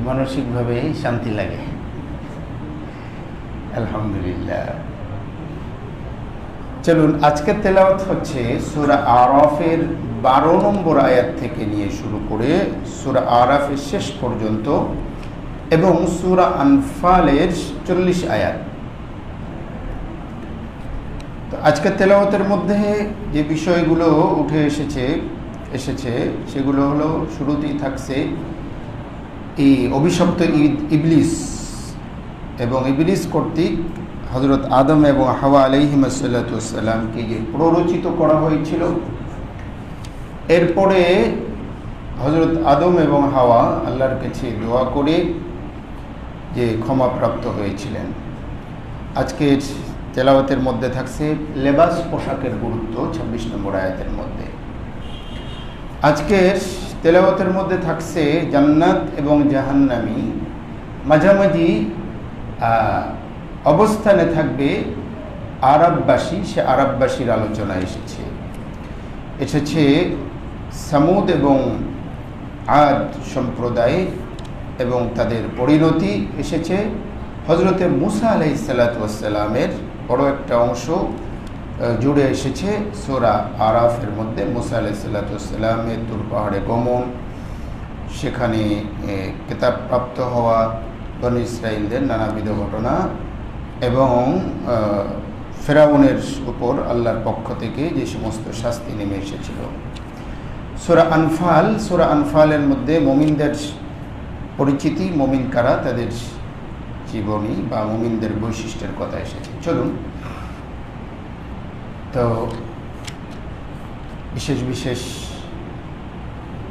মানসিকভাবে শান্তি লাগে। আলহামদুলিল্লাহ। চলুন, আজকের তেলাওয়াত হচ্ছে সূরা আরাফের 12 নম্বর আয়াত থেকে নিয়ে শুরু করে সূরা আরাফের শেষ পর্যন্ত এবং সূরা আনফালের 40 আয়াত। তো আজকের তেলাওয়াতের মধ্যে যে বিষয়গুলো উঠে এসেছে সেগুলো হলো, শুরুতেই থাকছে এই অভিশপ্ত ইবলিস এবং ইবলিস কর্তৃক হযরত আদম এবং হাওয়া আলাইহিমুসসালামকে যে প্ররোচিত করা হয়েছিল। এরপরে হযরত আদম এবং হাওয়া আল্লাহর কাছে দোয়া করে যে ক্ষমাপ্রাপ্ত হয়েছিলেন। আজকের তেলাওয়াতের মধ্যে থাকছে লেবাস, পোশাকের গুরুত্ব 26 নম্বর আয়াতের মধ্যে। আজকের তেলাওয়াতের মধ্যে থাকছে জান্নাত এবং জাহান্নামী মাঝামাঝি অবস্থানে থাকবে আরববাসী, সে আরববাসীর আলোচনা এসেছে সামুদ এবং আদ সম্প্রদায় এবং তাদের পরিণতি এসেছে। হযরতে মুসা আলাইহিসসালামের বড় একটা অংশ জুড়ে এসেছে সূরা আরাফের মধ্যে। মুসা আলাইহিসসালামের তুর পাহাড়ে গমন, সেখানে কিতাব প্রাপ্ত হওয়া, বনী ইসরাঈলদের নানাবিধ ঘটনা এবং ফেরাউনের উপর আল্লাহর পক্ষ থেকে যে সমস্ত শাস্তি নেমে এসেছিল। সূরা আনফালের মধ্যে মুমিনদের পরিচিতি, মুমিন কারা, তাদের জীবনী বা মুমিনদের বৈশিষ্ট্যের কথা এসেছে। চলুন, তো বিশেষ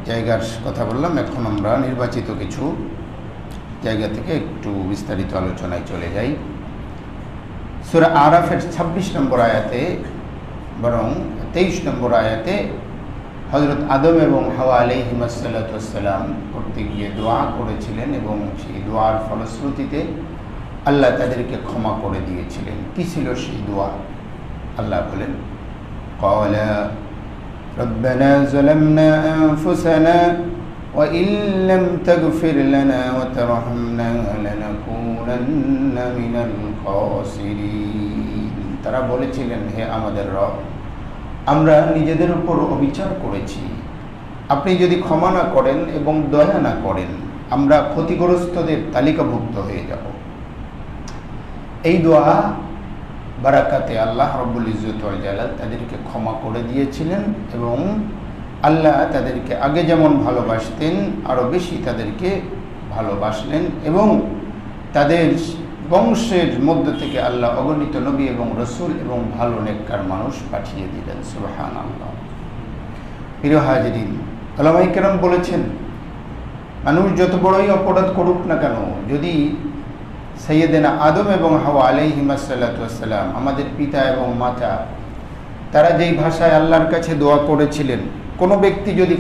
জায়গার কথা বললাম, এখন আমরা নির্বাচিত কিছু জায়গা থেকে একটু বিস্তারিত আলোচনায় চলে যাই। সূরা আরাফের 26 নম্বর আয়াতে, বরং 23 নম্বর আয়াতে হযরত আদম এবং হাওয়া আলাইহিমুসসালাম কর্তৃক গিয়ে দোয়া করেছিলেন এবং সেই দোয়ার ফলশ্রুতিতে আল্লাহ তাদেরকে ক্ষমা করে দিয়েছিলেন। কি ছিল সেই দোয়া? আল্লাহ বলেন, ক্বালা রব্বানা যালামনা আনফুসানা ওয়া ইন লাম তাগফির লানা ওয়া তারহামনা লানাকুনান্না মিনাল খাসিরিন। তারা বলেছিলেন, হে আমাদের রব, আমরা নিজেদের উপর অবিচার করেছি, আপনি যদি ক্ষমা না করেন এবং দয়া না করেন আমরা ক্ষতিগ্রস্তদের তালিকাভুক্ত হয়ে যাব। এই দোয়া বারাকাতে আল্লাহ রাব্বুল ইজ্জত ওয়াল জালাল তাদেরকে ক্ষমা করে দিয়েছিলেন এবং আল্লাহ তাদেরকে আগে যেমন ভালোবাসতেন আরও বেশি তাদেরকে ভালোবাসলেন এবং তাদের বংশের মধ্য থেকে আল্লাহ অগণিত নবী এবং রসুল এবং ভালো নেককার মানুষ পাঠিয়ে দিলেন। সুবহানাল্লাহ। প্রিয় হাজিরিন, উলামায়ে কেরাম বলেছেন, মানুষ যত বড়ই অপরাধ করুক না কেন, যদি সাইয়েদেনা আদম এবং হাওয়া আলাইহিমুসসালাম আমাদের পিতা এবং মাতা, তারা যেই ভাষায় আল্লাহর কাছে দোয়া করেছিলেন, কোনো ব্যক্তি যদি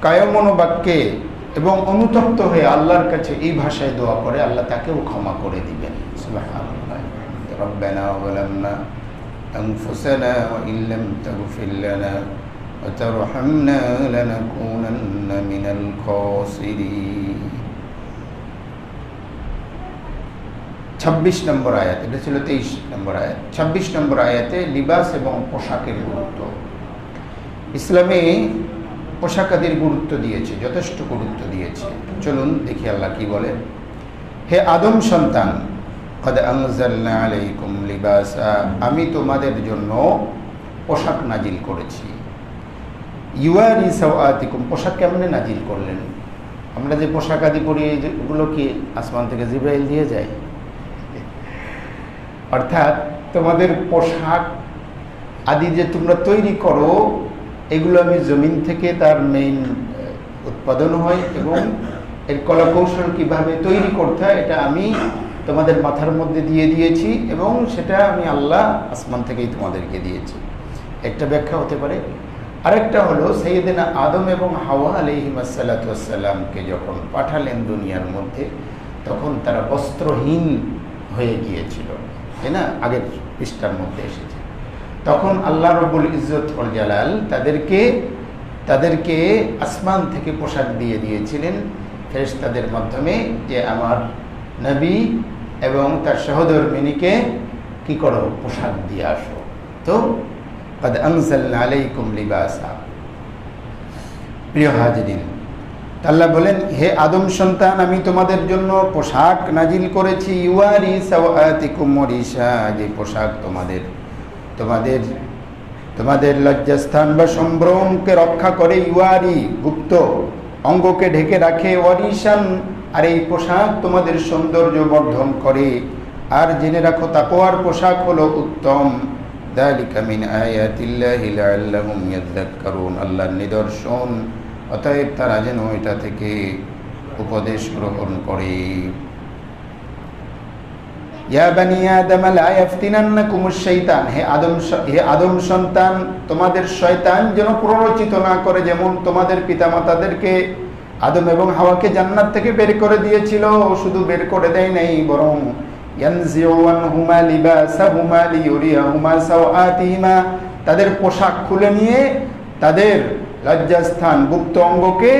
কায়মনোবাক্যে এবং অনুতপ্ত হয়ে আল্লাহর কাছে এই ভাষায় দোয়া করে, আল্লাহ তাকেও ক্ষমা করে দিবেন। সুবহানাল্লাহ। রব্বানা যালামনা আনফুসানা ওয়া ইন লাম তাগফির লানা ওয়া তারহামনা লানাকুনান্না মিনাল খাসিরিন। 26 নম্বর আয়াত, এটা ছিল 23 নম্বর আয়াত। 26 নম্বর আয়াতে লিবাস এবং পোশাকের গুরুত্ব। ইসলামে পোশাকাদির গুরুত্ব দিয়েছে, যথেষ্ট গুরুত্ব দিয়েছে। চলুন দেখি আল্লাহ কি বলে। হে আদম সন্তান, কদ আনজালনা আলাইকুম লিবাসা, আমি তোমাদের জন্য পোশাক নাজিল করেছি। ইউয়ারি সাওআতিকুম, পোশাক কেমনে নাজিল করলেন? আমরা যে পোশাক আদি পরি, এগুলো কি আসমান থেকে জিবরাইল দিয়ে যায়? অর্থাৎ তোমাদের পোশাক আদি যে তোমরা তৈরি করো, এগুলো আমি জমিন থেকে তার মেইন উৎপাদন হয় এবং এর কলাকৌশল কিভাবে তৈরি করতে হয় এটা আমি তোমাদের মাথার মধ্যে দিয়ে দিয়েছি এবং সেটা আমি আল্লাহ আসমান থেকেই তোমাদেরকে দিয়েছি। একটা ব্যাখ্যা হতে পারে। আরেকটা হলো, সাইয়েদেনা আদম এবং হাওয়া আলাইহিমুসসালামকে যখন পাঠালেন দুনিয়ার মধ্যে, তখন তারা বস্ত্রহীন হয়ে গিয়েছিল, তাই না? আগের পৃষ্ঠার মধ্যে এসেছে। তখন আল্লাহ রাব্বুল ইজ্জত ওয়াল জালাল তাদেরকে তাদেরকে আসমান থেকে পোশাক দিয়ে দিয়েছিলেন ফেরেশতাদের মাধ্যমে, যে আমার নবী এবং তার সহধর্মিনীকে কি করো, পোশাক দিয়ে আসো। তো কদ আনজালনা আলাইকুম লিবাসা। প্রিয় হাজিরিন, আল্লাহ বলেন, হে আদম সন্তান, আমি তোমাদের জন্য পোশাক নাজিল করেছি, ইউয়ারি সাওয়াতিকুম ওয়ারিশা, যে পোশাক তোমাদের তোমাদের তোমাদের লজ্জাস্থান বা সম্ভ্রমকে রক্ষা করে, ইউয়ারি গুপ্ত অঙ্গকে ঢেকে রাখে, ওয়ারিশান আর এই পোশাক তোমাদের সৌন্দর্য বর্ধন করে। আর জেনে রাখো তাকওয়ার পোশাক হলো উত্তম। যালিকা মিন আয়াতিল্লাহি লাআল্লাহুম ইয়াযাক্কারুন, আল্লাহর নিদর্শন, অতএব তারা যেন এটা থেকে উপদেশ গ্রহণ করে। ইয়া বানি আদম লা ইয়াফতিনান্নাকুমুশ শাইতান, হে আদম সন্তান, তোমাদের শয়তান যেন প্ররোচিত না করে, যেমন তোমাদের পিতামাতাদেরকে আদম এবং হাওয়াকে জান্নাত থেকে বের করে দিয়েছিল। শুধু বের করে দেয় নাই, বরং ইয়ানজিউ আনহুমা লিবাসাহুমা লিয়ুরিয়াহুমা সাওআতিহিমা, তাদের পোশাক খুলে নিয়ে তাদের লজ্জাস্থান গুপ্ত অঙ্গকে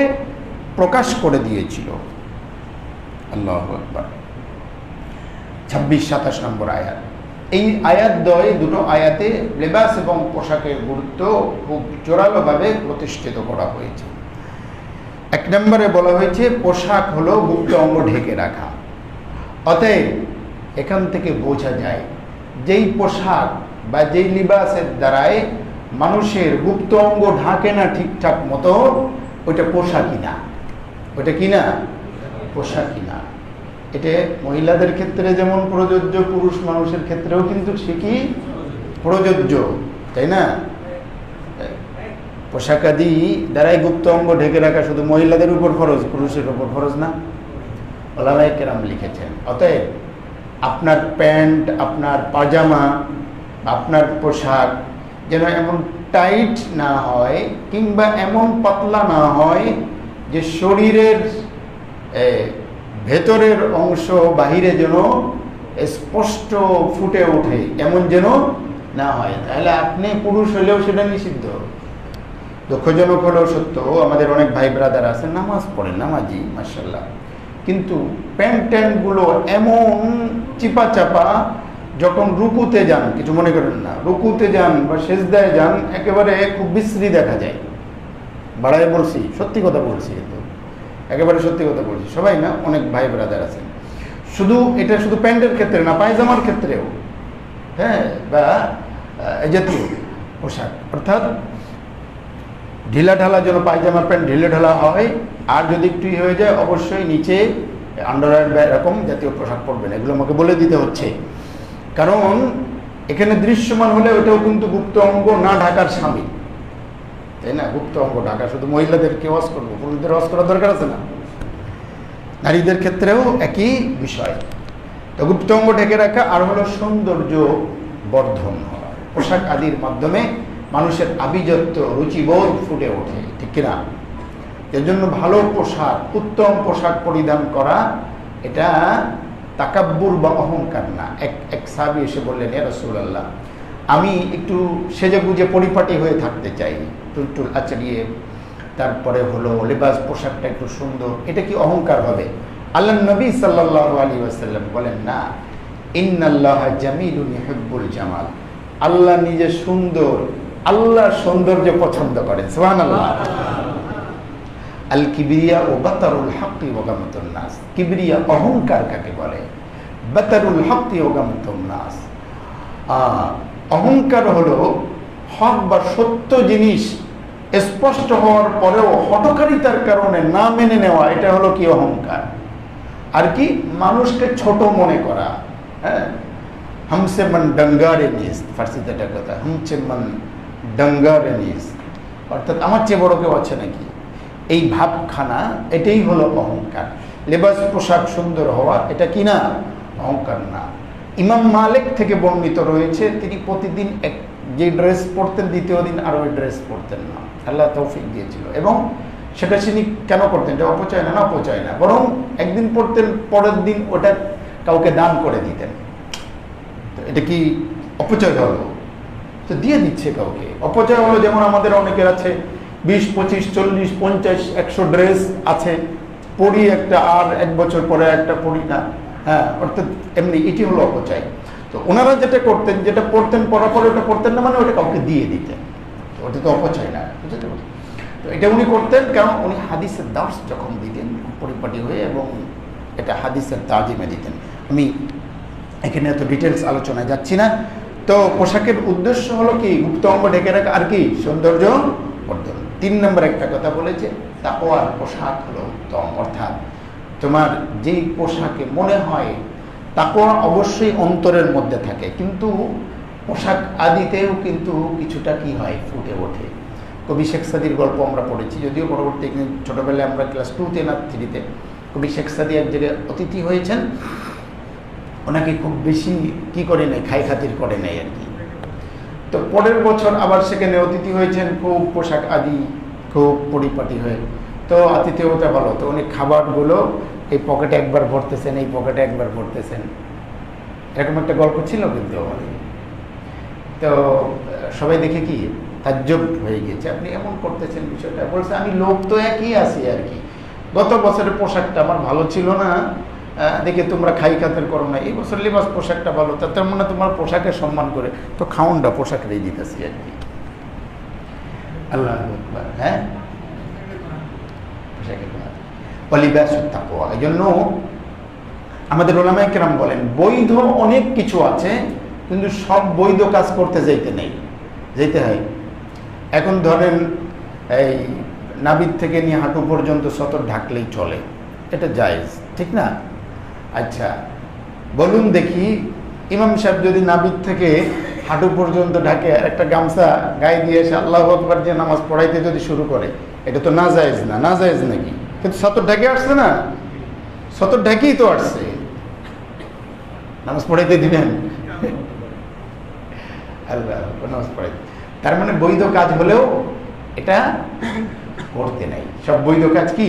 প্রকাশ করে দিয়েছিল। আল্লাহু আকবার। 26-27 নম্বর আয়াত। এই আয়াত দ্বয়, দুটো আয়াতে লেবাস এবং পোশাকের গুরুত্ব খুব জোরালোভাবে প্রতিষ্ঠিত করা হয়েছে। 1 নম্বরে বলা হয়েছে পোশাক হলো গুপ্ত অঙ্গ ঢেকে রাখা। অতএব এখান থেকে বোঝা যায়, যেই পোশাক বা যেই লিবাসের দ্বারায় মানুষের গুপ্ত অঙ্গ ঢাকে না ঠিকঠাক মতো, ওইটা পোশাকই না। ওইটা কি না? পোশাকই না। এটা মহিলাদের ক্ষেত্রে যেমন প্রযোজ্য, পুরুষ মানুষের ক্ষেত্রেও কিন্তু সে কি প্রযোজ্য, তাই না? পোশাকাদি দ্বারাই গুপ্ত অঙ্গ ঢেকে রাখা শুধু মহিলাদের উপর ফরজ, পুরুষের উপর ফরজ না, ওলামায়ে কেরাম লিখেছেন। অতএব আপনার প্যান্ট, আপনার পাজামা, আপনার পোশাক যেন এমন টাইট না হয় কিংবা এমন পাতলা না হয় যে শরীরের ভেতরের অংশ বাহিরে যেন স্পষ্ট ফুটে ওঠে, এমন যেন না হয়। তাহলে আপনি পুরুষ হলেও সেটা নিষিদ্ধ। দুঃখজনক হলেও সত্য, আমাদের অনেক ভাই ব্রাদার আছেন নামাজ পড়েন, নামাজি মাশাআল্লাহ, কিন্তু প্যান্ট ট্যান্টগুলো এমন চিপা চাপা, যখন রুকুতে যান, কিছু মনে করেন না, রুকুতে যান বা সেজদায় যান, একেবারে খুব বিশ্রী দেখা যায়। বাড়ায় বলছি, সত্যি কথা বলছি, কিন্তু একেবারে সত্যি কথা বলছি। সবাই না, অনেক ভাই ব্রাদার আছেন। এটা শুধু প্যান্টের ক্ষেত্রে না, পায়জামার ক্ষেত্রেও, হ্যাঁ, বা এই জাতীয় পোশাক, অর্থাৎ ঢিলা ঢালা যেন পায়জামা প্যান্ট ঢিলে ঢালা হয়। আর যদি একটু হয়ে যায়, অবশ্যই নিচে আন্ডারওয়্যার বা এরকম জাতীয় পোশাক পরবেন। এগুলো আমাকে বলে দিতে হচ্ছে, কারণ এখানে দৃশ্যমান হলে ওটাও কিন্তু গুপ্ত অঙ্গ না ঢাকার শামিল, তাই না? গুপ্ত অঙ্গ ঢাকা শুধু মহিলাদেরকে ওয়াশ করবো, পুরুষদের ওয়াশ করার দরকার আছে না? নারীদের ক্ষেত্রেও একই বিষয়। তো গুপ্ত অঙ্গ ঢেকে রাখা আর হলো সৌন্দর্য বর্ধন হওয়া। পোশাক আদির মাধ্যমে মানুষের আভিজাত্য, রুচিবোধ ফুটে ওঠে, ঠিক কিনা? এর জন্য ভালো পোশাক, উত্তম পোশাক পরিধান করা, এটা তাকাব্বুর বা অহংকার না। এক সাহাবী এসে বললেন, ইয়া রাসূলুল্লাহ, আমি একটু সেজে গুজে পরিপাটি হয়ে থাকতে চাই, টুলটুল আচড়িয়ে, তারপরে হলো লেবাস পোশাকটা একটু সুন্দর, এটা কি অহংকার হবে? আল্লাহ নবী সাল্লাল্লাহু আলাইহি ওয়াসাল্লাম বলেন, না, ইন্নাল্লাহা জামিলুন ইউহিব্বুল জামাল, আল্লাহ নিজে সুন্দর, আল্লাহ সৌন্দর্য পছন্দ করেন। সুবহানাল্লাহ। আল কিবরিয়া ও বাতারুল হাক্কি ওয়া গামতুন নাস, কিবরিয়া অহংকার কাকে বলে? বাতারুল হাক্কি ওয়া গামতুন নাস, অহংকার হলো হক বা সত্য জিনিস স্পষ্ট হওয়ার পরেও হঠকারিতার কারণে না মেনে নেওয়া, এটা হলো কি অহংকার। আর কি মানুষকে ছোট মনে করা। হ্যাঁ, হামসে মন ডঙ্গারে নিস, ফার্সিতে একটা কথা, হামসে মন ডঙ্গারে নিস, অর্থাৎ আমার চেয়ে বড় কেউ আছে নাকি, এই ভাবখানা, এটাই হলো অহংকার। লেবাস পোশাক সুন্দর হওয়া, এটা কি না? অহংকার না। ইমাম মালিক থেকে বর্ণিত রয়েছে, তিনি প্রতিদিন যে ড্রেস পরতেন, দ্বিতীয় দিন আর ওই ড্রেস পরতেন না। আল্লাহ তৌফিক দিয়েছিল, এবং সেটা তিনি কেন করতেন? এটা অপচয় না, অপচয় না, বরং একদিন পরতেন, পরের দিন ওটা কাউকে দান করে দিতেন। এটা কি অপচয় হলো? তো দিয়ে দিচ্ছে কাউকে। অপচয় হলো যেমন আমাদের অনেকের আছে, 20, 25, 40, 50, 100 ড্রেস আছে, পরি একটা আর 1 বছর পরে একটা পরি না। হ্যাঁ, অর্থাৎ এমনি এটি হলো অপচয়। তো ওনারা যেটা করতেন, যেটা পড়তেন পড়ার পরে ওটা পড়তেন না, মানে ওটা কাউকে দিয়ে দিতেন, তো ওটা তো অপচয় না, বুঝতে পারছেন? তো এটা উনি করতেন, কারণ উনি হাদিসের দার্স যখন দিতেন পরিপাটি হয়ে, এবং এটা হাদিসের তাজিমে দিতেন। আমি এখানে এত ডিটেলস আলোচনায় যাচ্ছি না। তো পোশাকের উদ্দেশ্য হলো কি? গুপ্ত অঙ্গ ঢেকে রাখা, আর কি? সৌন্দর্য বর্ধন। 3 নম্বর একটা কথা বলেছে, তাকওয়ার পোশাক হলো উত্তম, অর্থাৎ তোমার যেই পোশাকে মনে হয় তাকওয়া অবশ্যই অন্তরের মধ্যে থাকে, কিন্তু পোশাক আদিতেও কিন্তু কিছুটা কি হয়, ফুটে ওঠে। কবি শেখ সাদির গল্প আমরা পড়েছি, যদিও পরবর্তী ছোটবেলায় আমরা ক্লাস 2তে না 3তে কবি শেখ সাদি এক জায়গায় অতিথি হয়েছেন, ওনাকে খুব বেশি কি করে নেয়, খাই খাতির করে নেয় আর কি। তো পরের বছর আবার সেখানে অতিথি হয়েছেন, খুব পোশাক আদি খুব পরিপাটি হয়ে, তো আতিথেয়তা ভালো, তো উনি খাবারগুলো এই পকেটে একবার ভরতেছেন, এই পকেটে একবার ভরতেছেন, এরকম একটা গল্প ছিল। কিন্তু তো সবাই দেখে কি তাজ্জব হয়ে গিয়েছে, আপনি এমন করতেছেন বিষয়টা। বলছে, আমি লোক তো একই আছি আর কি, গত বছরের পোশাকটা আমার ভালো ছিল না দেখে তোমরা খাই খাতের করো না, এই বছর লিবাস পোশাকটা ভালো, তার মানে তোমার পোশাকের সম্মান করে তো খাউনটা পোশাকের এই দিতেছি আর কি। আল্লাহ আকবার। হ্যাঁ, পোশাকের পলিবাসুত তাকওয়া। এই জন্য আমাদের উলামায়ে কেরাম বলেন, বৈধ অনেক কিছু আছে, কিন্তু সব বৈধ কাজ করতে যেতে হয়। এখন ধরেন এই নাভির থেকে নিয়ে হাঁটু পর্যন্ত সতর ঢাকলেই চলে, এটা জায়েজ, ঠিক না? আচ্ছা বলুন দেখি, ইমাম সাহেব যদি নাভির থেকে হাঁটু পর্যন্ত ঢাকে, একটা গামছা গায়ে দিয়ে এসে আল্লাহু আকবার যে নামাজ পড়াইতে যদি শুরু করে, এটা তো না জায়েজ নাকি? কিন্তু সতর ঢাকে আসছে না, সতর ঢাকেই তো আসছে, নামাজ পড়াইতে দিবেন? আল্লাহ, নামাজ পড়াইতে। তার মানে বৈধ কাজ হলেও এটা করতে নাই, সব বৈধ কাজ কি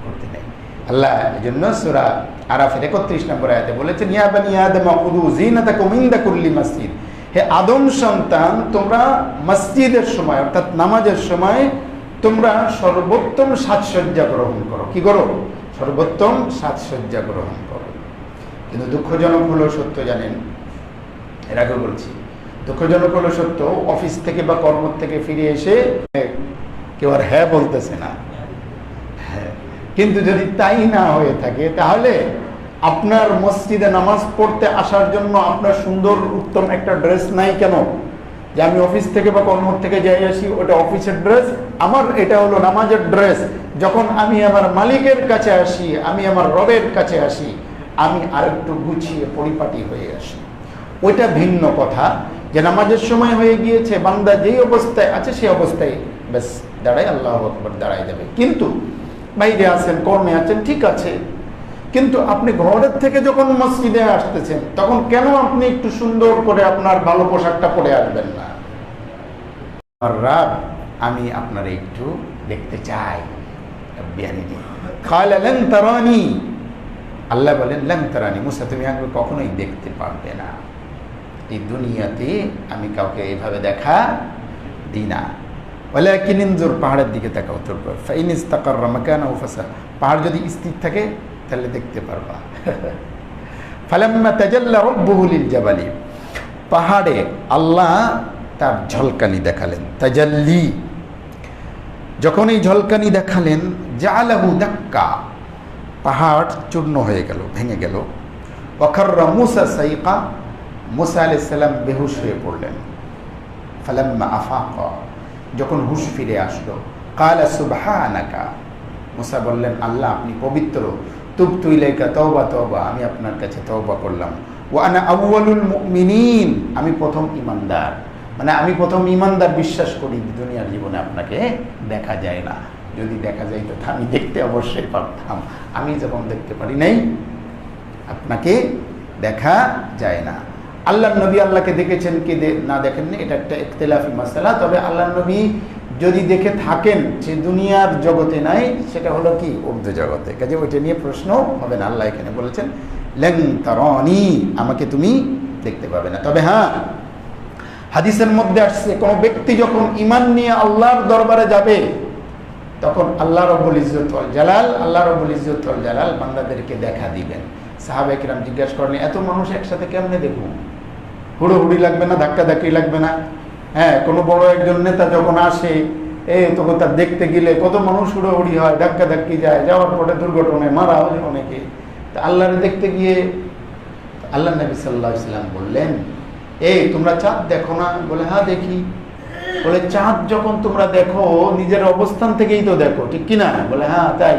করতে নাই। আল্লাহ এই জন্য সূরা আরাফের 31 নম্বর আয়াতে বলেছেন, ইয়া বানি আদম খুযু যিনাতাকুম ইনদা কুল্লি মসজিদ, হে আদম সন্তান, তোমরা মসজিদের সময় অর্থাৎ নামাজের সময় তোমরা সর্বোত্তম সাজসজ্জা গ্রহণ করো। কি করো? সর্বোত্তম সাজসজ্জা গ্রহণ করো। কিন্তু দুঃখজনক হলো সত্য, জানেন, এর আগে বলছি, দুঃখজনক হলো সত্য, অফিস থেকে বা কর্ম থেকে ফিরে এসে কেউ আর হ্যাঁ বলতেছে না। হ্যাঁ, কিন্তু যদি তাই না হয়ে থাকে, তাহলে আপনার মসজিদে নামাজ পড়তে আসার জন্য আপনার সুন্দর উত্তম একটা ড্রেস নাই কেন? যে আমি অফিস থেকে বা কর্ম থেকে যাই আসি, ওটা অফিসের ড্রেস, আমার এটা হলো নামাজের ড্রেস। যখন আমি আমার মালিকের কাছে আসি, আমি আমার রবের কাছে আসি, আমি আরেকটু গুছিয়ে পরিপাটি হয়ে আসি। ওইটা ভিন্ন কথা, যে নামাজের সময় হয়ে গিয়েছে, বান্দা যেই অবস্থায় আছে সেই অবস্থায় ব্যাস দাঁড়ায়, আল্লাহু আকবার দাঁড়ায় যাবে। কিন্তু বাইরে আছেন, কর্মে আছেন, ঠিক আছে, কিন্তু আপনি ঘরের থেকে যখন মসজিদে আসতেছেন, তখন কেন আপনি একটু সুন্দর করে আপনার ভালো পোশাকটা পরে আসবেন না? আর রাব, আমি আপনারা একটু দেখতে চাই। আল্লাহ বলেন, লান তারানি, মুসা তুমি আমাকে কখনোই দেখতে পারবে না, এই দুনিয়াতে আমি কাউকে এইভাবে দেখা দিই না। ওয়ালাকিন ইনজুর, পাহাড়ের দিকে তাকাও, ফাইন ইস্তাকাররা মাকানাহু পাহাড় যদি স্থির থাকে তাহলে দেখতে পারবা। ফালাম্মা তাজাল্লা রাব্বুহু লিল জাবালি, পাহাড়ে আল্লাহ তার ঝলকানি দেখালেন, তাজাল্লি, যখন এই ঝলকানি দেখালেন, জাআলাহু দাক্কা, পাহাড় চূর্ণ হয়ে গেল, ভেঙে গেল। ওয়াখাররা মুসা সাইকা, মুসা আলাইহিস সালাম বেহুশ হয়ে পড়লেন। ফালাম্মা আফাকা, যখন হুশ ফিরে আসলো, ক্বালা সুবহানাকা, মুসা বললেন, আল্লাহ আপনি পবিত্র, তুবতু ইলাইকা তাওবা তাওবা, আমি আপনার কাছে তওবা করলাম। ওয়া আনা আউয়ালুল মুমিনিন, আমি প্রথম ঈমানদার, মানে আমি প্রথম ঈমানদার, বিশ্বাস করি দুনিয়ার জীবনে আপনাকে দেখা যায় না, যদি দেখা যাইতো আমি দেখতে অবশ্যই পারতাম, আমি যখন দেখতে পারি নাই, আপনাকে দেখা যায় না। আল্লাহর নবী আল্লাহকে দেখেছেন কি না দেখেননি, এটা একটা ইখতিলাফি মাসালা। তবে আল্লাহর নবী যদি দেখে থাকেন, যে দুনিয়ার জগতে নাই, সেটা হলো কি উর্দু জগতে, কাজে ওইটা নিয়ে প্রশ্ন হবে না। আল্লাহ এখানে বলেছেন, লান তারানি, আমাকে তুমি দেখতে পাবে না, তবে হ্যাঁ হাদিসের মধ্যে আসছে কোন ব্যক্তি যখন ঈমান নিয়ে আল্লাহর দরবারে যাবে তখন আল্লাহ রাব্বুল ইজ্জত ওয়াল জালাল বান্দাদেরকে দেখা দিবেন। সাহাবায়ে কিরাম জিজ্ঞাসা করেন, এত মানুষ একসাথে কেমনে দেখব? হুড়োহুড়ি লাগবে না, ধাক্কাধাক্কি লাগবে না? হ্যাঁ, কোনো বড় একজন নেতা যখন আসে তখন তার দেখতে গেলে কত মানুষ হুড়োহুড়ি হয়, ধাক্কাধাক্কি যায়, যাওয়ার পরে দুর্ঘটনায় মারা হয় অনেকে। তা আল্লাহরে দেখতে গিয়ে আল্লাহ নবী সাল্লাল্লাহু আলাইহি ওয়াসাল্লাম বললেন, তোমরা চাঁদ দেখো না? বলে হ্যাঁ দেখি। বলে চাঁদ যখন তোমরা দেখো নিজের অবস্থান থেকেই তো দেখো, ঠিক কিনা? বলে হ্যাঁ তাই।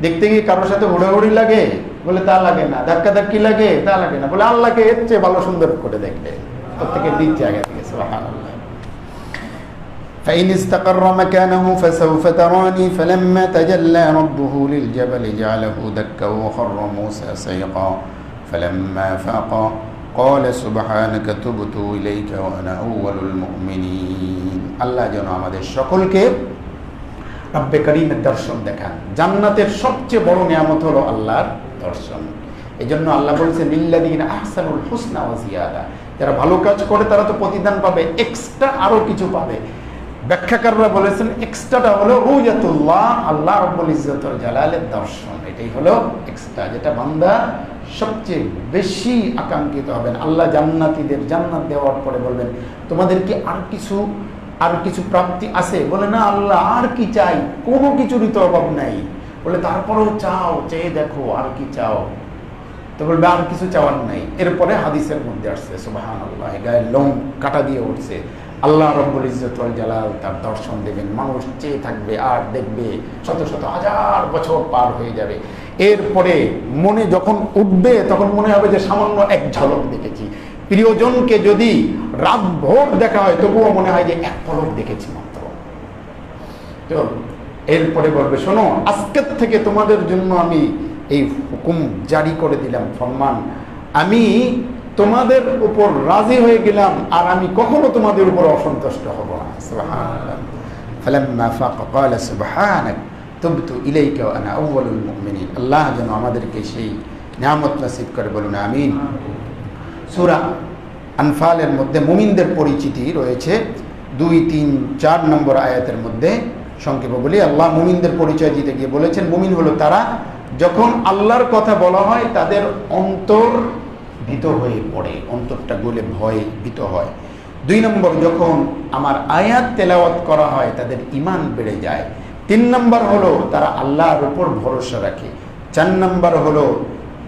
দেখতে গিয়ে কারোর সাথে হুড়োহুড়ি লাগে? বলে তা লাগে না। ধাক্কাধাক্কি লাগে? তা লাগে না। বলে আল্লাহকে এর চেয়ে ভালো সুন্দর করে দেখলে প্রত্যেকের দিক জায়গা থেকে। সুবহানাল্লাহ। فإن استقر مكانه فسوف تراني فلما تجلى ربه للجبل جعله دكا وخر موسى صيقا فلما فاق قال سبحانك تبت إليك وأنا أول المؤمنين। আল্লাহ যেন আমাদের সকলকে রব্বে করিমের দর্শন দেখান। জান্নাতের সবচেয়ে বড় নিয়ামত হলো আল্লাহর দর্শন। এই জন্য আল্লাহ বলছেন লিল্লাযীনা আহসানুল হুসনা ওয়া জিয়াদা, যারা ভালো কাজ করে তারা তো প্রতিদান পাবে, এক্সট্রা আরো কিছু পাবে। ব্যাখ্যাকাররা বলেছেন এক্সট্রাটা হলো রুয়াতুল্লাহ, আল্লাহ রাব্বুল ইজ্জত ওয়াল জালালের দর্শন। এটাই হলো এক্সট্রা, যেটা বান্দা সবচেয়ে বেশি আকাঙ্ক্ষিত হবেন। আল্লাহ জান্নাতীদের জান্নাত দেওয়ার পরে বলবেন, তোমাদের কি আর কিছু প্রাপ্তি আছে? বলে না আল্লাহ, আর কি চাই? কোনো কিছুরই তো অভাব নাই। বলে তারপরেও চাও, চেয়ে দেখো আর কি চাও? তো বলবে আর কিছু চাওয়ার নাই। এরপরে হাদিসের মধ্যে আসছে সুবহানাল্লাহ, গায়ের লোম কাটা দিয়ে উঠছে, আল্লাহ রাব্বুল ইজ্জত ওয়াল জালাল তার দর্শন দেবেন। মানুষ চেয়ে থাকবে আর দেখবে, শত শত হাজার বছর পার হয়ে যাবে। এরপরে মনে যখন উঠবে তখন মনে হবে যে সামান্য এক ঝলক দেখেছি। প্রিয়জনকে যদি রাত ভোর দেখা হয় তবুও মনে হয় যে এক পলক দেখেছি মাত্র। তো এরপরে বলবে, শোনো আজকের থেকে তোমাদের জন্য আমি এই হুকুম জারি করে দিলাম, ফরমান, আমি তোমাদের উপর রাজি হয়ে গেলাম আর আমি কখনো তোমাদের উপর অসন্তুষ্ট হব না। সুবহানাল্লাহ। ফালাম্মা ফাকা ক্বালা সুবহানাক তুবতু ইলাইকা ওয়া আনা আউয়ালুল মুমিনিন। আল্লাহ যেন আমাদেরকে সেই নিয়ামত নসিব করে, বলুন আমিন। সূরা আনফালের মধ্যে মুমিনদের পরিচিতি রয়েছে 2, 3, 4 নম্বর আয়াতের মধ্যে। সংক্ষেপে বলি, আল্লাহ মুমিনদের পরিচয় দিতে গিয়ে বলেছেন, মুমিন হলো তারা যখন আল্লাহর কথা বলা হয় তাদের অন্তর ভীত হয়ে পড়ে, অন্তরটা গলে ভয়ে ভীত হয়। 2 নম্বর, যখন আমার আয়াত তেলাওয়াত করা হয় তাদের ঈমান বেড়ে যায়। 3 নম্বর হলো তারা আল্লাহর উপর ভরসা রাখে। 4 নম্বর হলো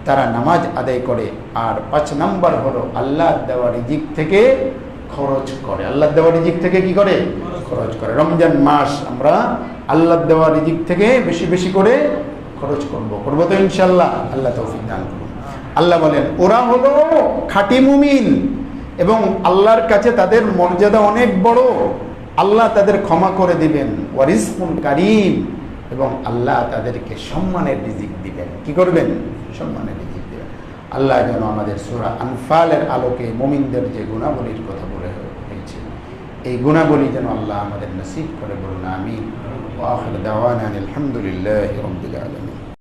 তারা নামাজ আদায় করে। আর 5 নম্বর হলো আল্লাহ দেওয়া রিজিক থেকে খরচ করে। আল্লাহ দেওয়া রিজিক থেকে কি করে? খরচ করে। রমজান মাস আমরা আল্লাহ দেওয়া রিজিক থেকে বেশি বেশি করে খরচ করবো তো ইনশাআল্লাহ। আল্লাহ তৌফিক দান করুন। আল্লাহ বলেন, ওরা হলো খাঁটি মুমিন এবং আল্লাহর কাছে তাদের মর্যাদা অনেক বড়। আল্লাহ তাদের ক্ষমা করে দিবেন, ওয়া রিজকুন কারীম, এবং আল্লাহ তাদেরকে সম্মানের রিজিক দিবেন। কি করবেন? সম্মানের রিজিক দিবেন। আল্লাহ যেন আমাদের সূরা আনফালের আলোকে মুমিনদের যে গুণাবলীর কথা বলে হয়েছে এই গুণাবলী যেন আল্লাহ আমাদের নসিব করে, বলুন আমিন। ওয়া আখিরু দাওয়ানা আলহামদুলিল্লাহি রাব্বিল আলামিন।